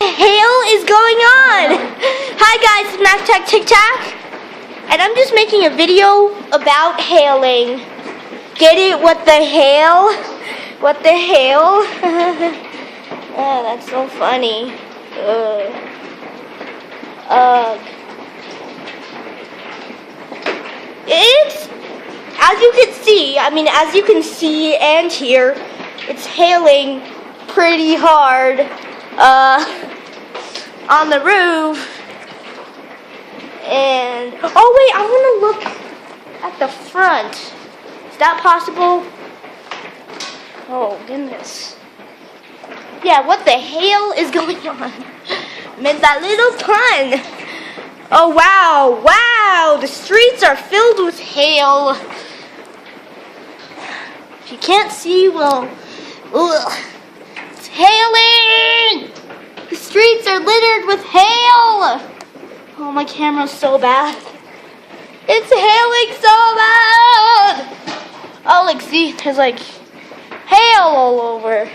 Hail is going on! Hi guys, it's Mac Tech Tic Tac, and I'm just making a video about hailing. Get it? What the hail? What the hail? Oh, that's so funny. It's, as you can see and hear, it's hailing pretty hard on the roof. And oh wait, I want to look at the front. Is that possible? Oh goodness. Yeah, what the hail is going on? Meant that little pun. Oh wow, wow, the streets are filled with hail. If you can't see, well, it's hailing! The streets are littered with hail! Oh, my camera's so bad. It's hailing so bad! Oh, like, see, there's like hail all over.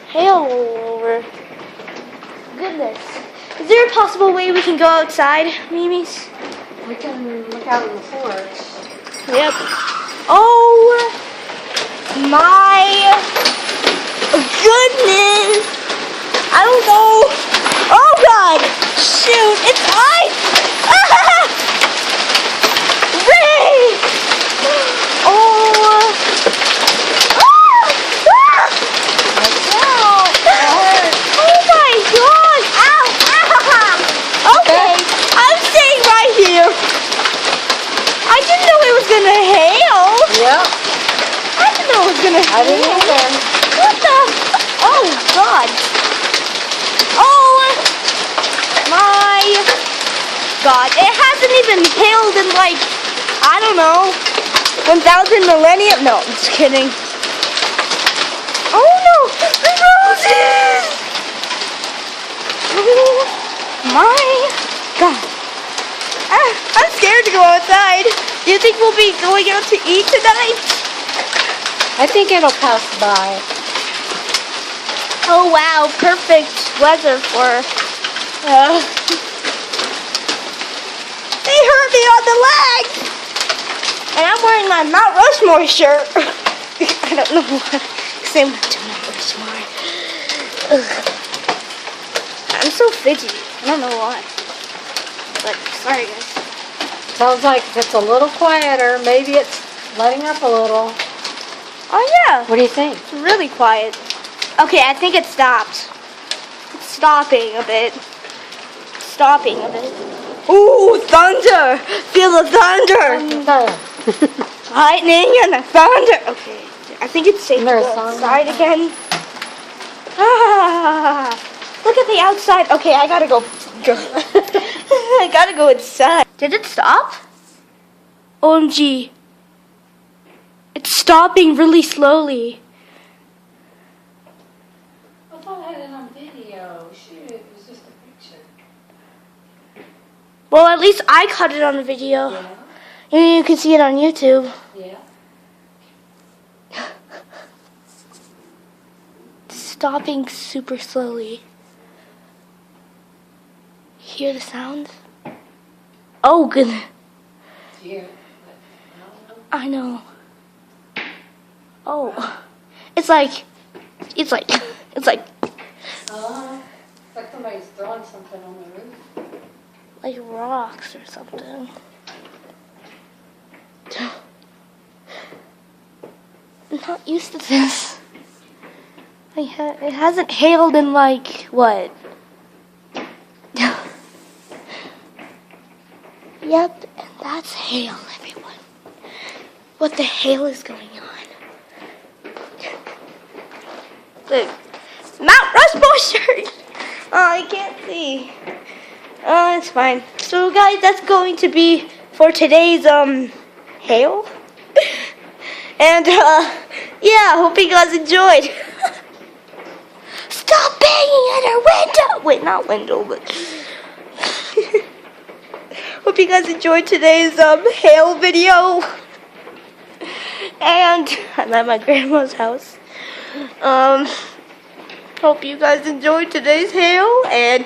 Hail all over. Goodness. Is there a possible way we can go outside, Mimi's? We can look out in the porch. Yep. Oh my goodness! I don't know. Oh God! Shoot! It's ice! Ah! Ray! Oh! Ah! Ah! Oh my God! Ow! Ah! Okay, I'm staying right here. I didn't know it was gonna hail. Yep. I didn't know it was gonna hail. I didn't either. What the? Oh God. Oh my God. It hasn't even hailed in like, I don't know, 1,000 millennia. No, I'm just kidding. Oh no, the roses. Oh my God. I'm scared to go outside. Do you think we'll be going out to eat tonight? I think it'll pass by. Oh wow, perfect weather for... They hurt me on the leg! And I'm wearing my Mount Rushmore shirt. I don't know why. Because I went to Mount Rushmore. Ugh. I'm so fidgety. I don't know why. But, sorry guys. Sounds like it's a little quieter. Maybe it's letting up a little. Oh yeah. What do you think? It's really quiet. Okay, I think it stopped. It's stopping a bit. Stopping a bit. Ooh, thunder! Feel the thunder! Lightning and the thunder! Okay, I think it's safe to go outside again. Ah, look at the outside. Okay, I gotta go. I gotta go inside. Did it stop? OMG. It's stopping really slowly. I thought I had it on video. Shoot, it was just a picture. Well, at least I caught it on the video. Yeah. And you can see it on YouTube. Yeah. It's stopping super slowly. Hear the sounds? Oh goodness. Yeah. I know. Oh. It's like It's like somebody's throwing something on the roof. like rocks or something. I'm not used to this. It hasn't hailed in like, what? Yep, and that's hail, everyone. What the hail is going on? Look, Mount Rushmore shirt. Oh, I can't see. Oh, it's fine. So, guys, that's going to be for today's hail. And yeah, hope you guys enjoyed. Stop banging at our window. Wait, not window, but. Hope you guys enjoyed today's hail video. And I'm at my grandma's house. Hope you guys enjoyed today's hail, and